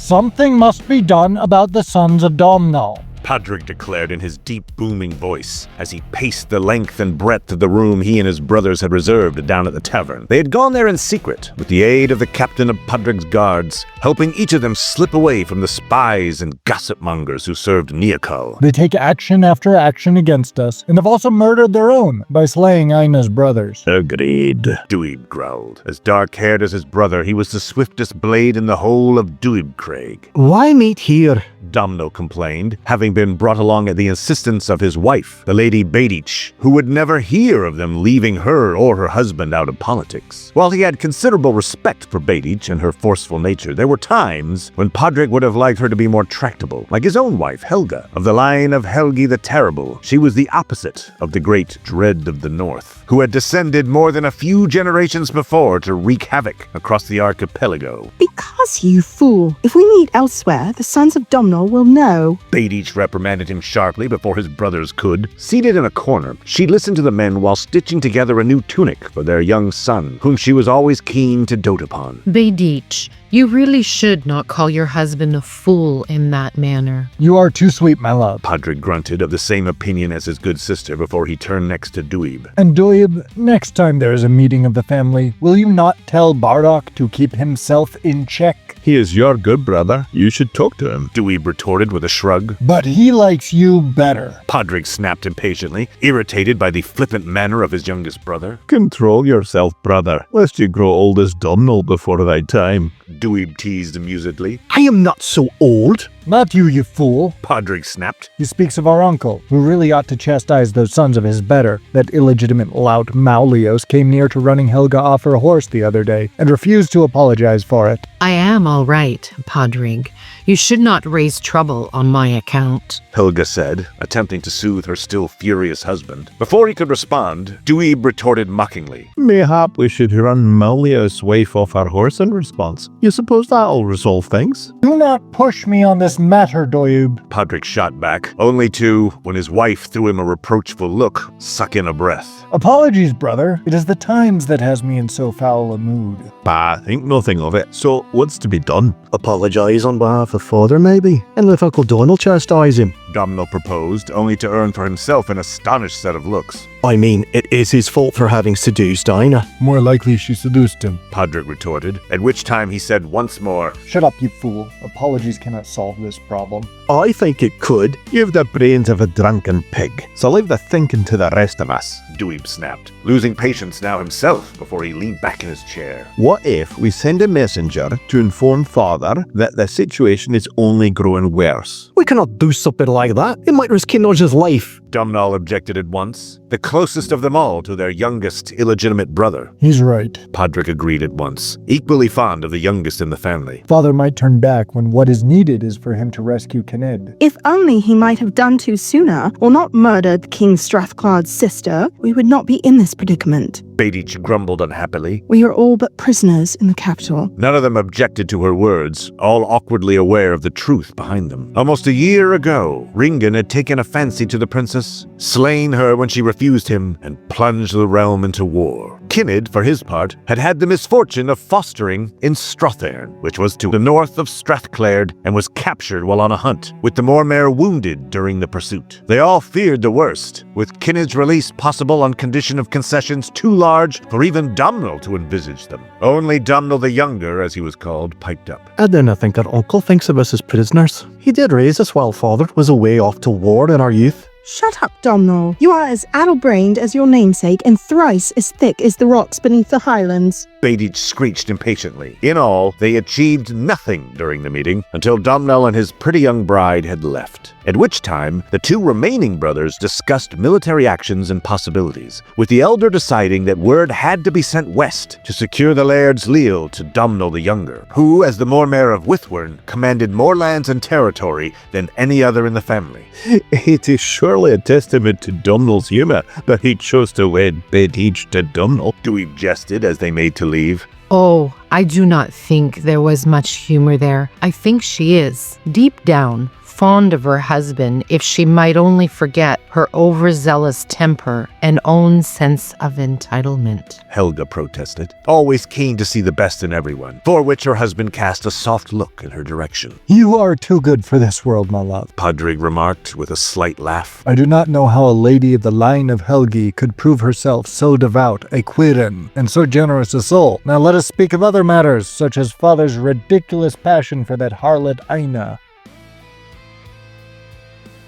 Something must be done about the sons of Domhnall, Padraig declared in his deep, booming voice as he paced the length and breadth of the room he and his brothers had reserved down at the tavern. They had gone there in secret, with the aid of the captain of Padraig's guards, helping each of them slip away from the spies and gossip mongers who served Neokal. They take action after action against us, and have also murdered their own by slaying Aina's brothers. Agreed, Dweeb growled. As dark-haired as his brother, he was the swiftest blade in the whole of Dweeb Craig. Why meet here? Domhnall complained, having been brought along at the insistence of his wife, the Lady Beidich, who would never hear of them leaving her or her husband out of politics. While he had considerable respect for Beidich and her forceful nature, there were times when Padraig would have liked her to be more tractable, like his own wife, Helga. Of the line of Helgi the Terrible, she was the opposite of the great dread of the North, who had descended more than a few generations before to wreak havoc across the archipelago. Because, you fool. If we meet elsewhere, the sons of Domhnall will know. Beidich reprimanded him sharply before his brothers could. Seated in a corner, she listened to the men while stitching together a new tunic for their young son, whom she was always keen to dote upon. Beidich, you really should not call your husband a fool in that manner. You are too sweet, my love. Padraig grunted, of the same opinion as his good sister, before he turned next to Dweeb. And Dweeb, next time there is a meeting of the family, will you not tell Bardock to keep himself in check? He is your good brother. You should talk to him, Dweeb retorted with a shrug. But he likes you better. Padraig snapped impatiently, irritated by the flippant manner of his youngest brother. Control yourself, brother, lest you grow old as Domhnall before thy time. Dweeb teased amusedly. I am not so old. Not you, you fool. Padraig snapped. He speaks of our uncle, who really ought to chastise those sons of his better. That illegitimate lout Maulios came near to running Helga off her horse the other day, and refused to apologize for it. I am all right, Padraig. You should not raise trouble on my account, Helga said, attempting to soothe her still furious husband. Before he could respond, Dweeb retorted mockingly. Mayhap we should run Maulios' wife off our horse in response. You suppose that'll resolve things? Do not push me on this matter, Dweeb. Padraig shot back, only to, when his wife threw him a reproachful look, suck in a breath. Apologies, brother. It is the times that has me in so foul a mood. Bah, think nothing of it. So, what's to be done? Apologise on behalf of father, maybe, and let Uncle Donald chastise him. Domhnall proposed, only to earn for himself an astonished set of looks. I mean, it is his fault for having seduced Aina. More likely she seduced him. Padraig retorted, at which time he said once more, Shut up, you fool. Apologies cannot solve this problem. I think it could. You've the brains of a drunken pig, so leave the thinking to the rest of us. Dweeb snapped, losing patience now himself before he leaned back in his chair. What if we send a messenger to inform father that the situation is only growing worse? We cannot do something like that. It might risk Kinoj's life. Domhnall objected at once, the closest of them all to their youngest illegitimate brother. He's right. Padraig agreed at once, equally fond of the youngest in the family. Father might turn back when what is needed is for him to rescue Kined. If only he might have done so sooner, or not murdered King Strathclard's sister, we would not be in this predicament. Beidich grumbled unhappily. We are all but prisoners in the capital. None of them objected to her words, all awkwardly aware of the truth behind them. Almost a year ago, Ringan had taken a fancy to the princess, slain her when she refused him, and plunged the realm into war. Kined, for his part, had had the misfortune of fostering in Strathairn, which was to the north of Strathclaird, and was captured while on a hunt, with the Mormare wounded during the pursuit. They all feared the worst, with Kined's release possible on condition of concessions too large for even Domhnall to envisage them. Only Domhnall the Younger, as he was called, piped up. I do not think that Uncle thinks of us as prisoners. He did raise us while father was away off to war in our youth. Shut up, Domhnall. You are as addle-brained as your namesake and thrice as thick as the rocks beneath the highlands. Beidich screeched impatiently. In all, they achieved nothing during the meeting until Domhnall and his pretty young bride had left, at which time the two remaining brothers discussed military actions and possibilities, with the elder deciding that word had to be sent west to secure the Laird's leal to Domhnall the Younger, who, as the Mormare of Withwern, commanded more lands and territory than any other in the family. It is surely a testament to Domhnall's humour that he chose to wed Beidich to Domhnall. Dweeb jested as they made to leave. Oh, I do not think there was much humor there. I think she is, deep down, fond of her husband if she might only forget her overzealous temper and own sense of entitlement. Helga protested, always keen to see the best in everyone, for which her husband cast a soft look in her direction. You are too good for this world, my love. Podrick remarked with a slight laugh. I do not know how a lady of the line of Helgi could prove herself so devout a Krynn and so generous a soul. Now let us speak of other matters, such as father's ridiculous passion for that harlot Aina.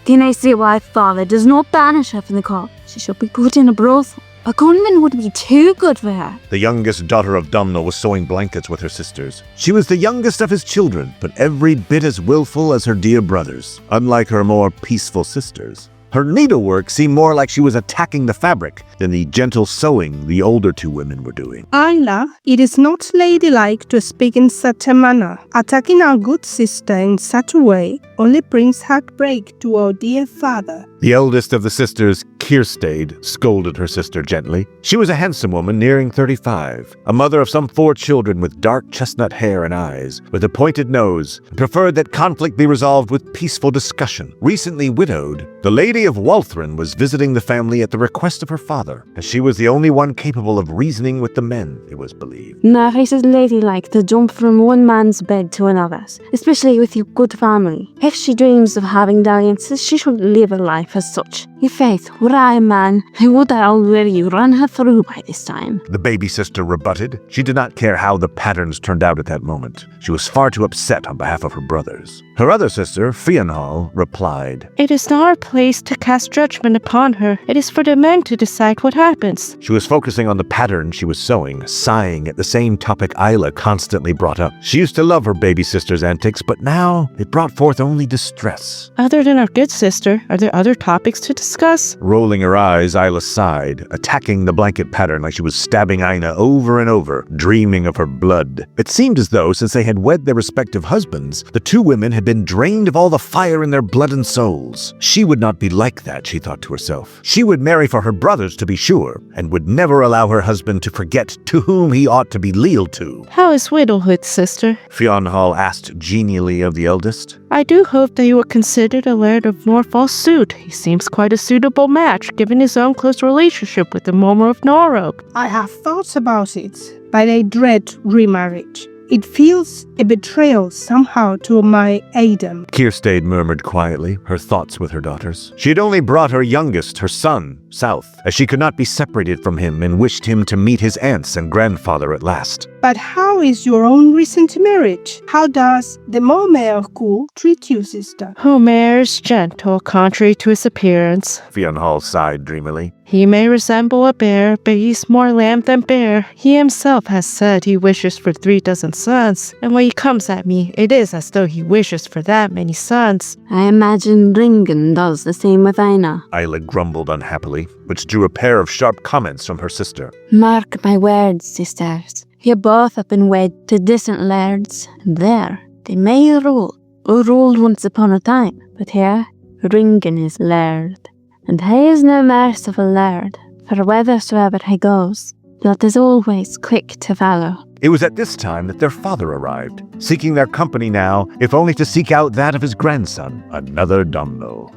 Then I see why father does not banish her from the court. She shall be put in a brothel. A convent would be too good for her. The youngest daughter of Domhnall was sewing blankets with her sisters. She was the youngest of his children, but every bit as willful as her dear brothers, unlike her more peaceful sisters. Her needlework seemed more like she was attacking the fabric than the gentle sewing the older two women were doing. Ayla, it is not ladylike to speak in such a manner. Attacking our good sister in such a way only brings heartbreak to our dear father. The eldest of the sisters, Kirstade, scolded her sister gently. She was a handsome woman nearing 35, a mother of some 4 children with dark chestnut hair and eyes, with a pointed nose, and preferred that conflict be resolved with peaceful discussion. Recently widowed, the Lady of Walthran was visiting the family at the request of her father, as she was the only one capable of reasoning with the men, it was believed. Now it is ladylike to jump from one man's bed to another's, especially with your good family. If she dreams of having dalliances, she should live a life as such. In faith, were I a man, I would already run her through by this time. The baby sister rebutted. She did not care how the patterns turned out at that moment. She was far too upset on behalf of her brothers. Her other sister, Fionhall, replied. It is not our place to cast judgment upon her. It is for the men to decide what happens. She was focusing on the pattern she was sewing, sighing at the same topic Isla constantly brought up. She used to love her baby sister's antics, but now it brought forth only distress. Other than our good sister, are there other topics to discuss? Rolling her eyes, Isla sighed, attacking the blanket pattern like she was stabbing Aina over and over, dreaming of her blood. It seemed as though, since they had wed their respective husbands, the two women had been drained of all the fire in their blood and souls. She would not be like that, she thought to herself. She would marry for her brothers, to be sure, and would never allow her husband to forget to whom he ought to be leal to. How is widowhood, sister? Fionhall asked genially of the eldest. I do hope that you will consider the Laird of Norfolk's suit. He seems quite a suitable match, given his own close relationship with the Momer of Norroak. I have thought about it, but I dread remarriage. It feels a betrayal somehow to my Adam. Kirstade murmured quietly, her thoughts with her daughters. She had only brought her youngest, her son, south, as she could not be separated from him and wished him to meet his aunts and grandfather at last. But how is your own recent marriage? How does the Momer Cool treat you, sister? Homer is gentle, contrary to his appearance. Fionhall sighed dreamily. He may resemble a bear, but he's more lamb than bear. He himself has said he wishes for 3 dozen sons, and when he comes at me, it is as though he wishes for that many sons. I imagine Ringen does the same with Aina. Isla grumbled unhappily, which drew a pair of sharp comments from her sister. Mark my words, sisters. You both have been wed to distant lairds, and there they may rule, or ruled once upon a time. But here, Ringen is laird, and he is no merciful laird, for whithersoever he goes, blood is always quick to follow. It was at this time that their father arrived, seeking their company now, if only to seek out that of his grandson, another Domhnall.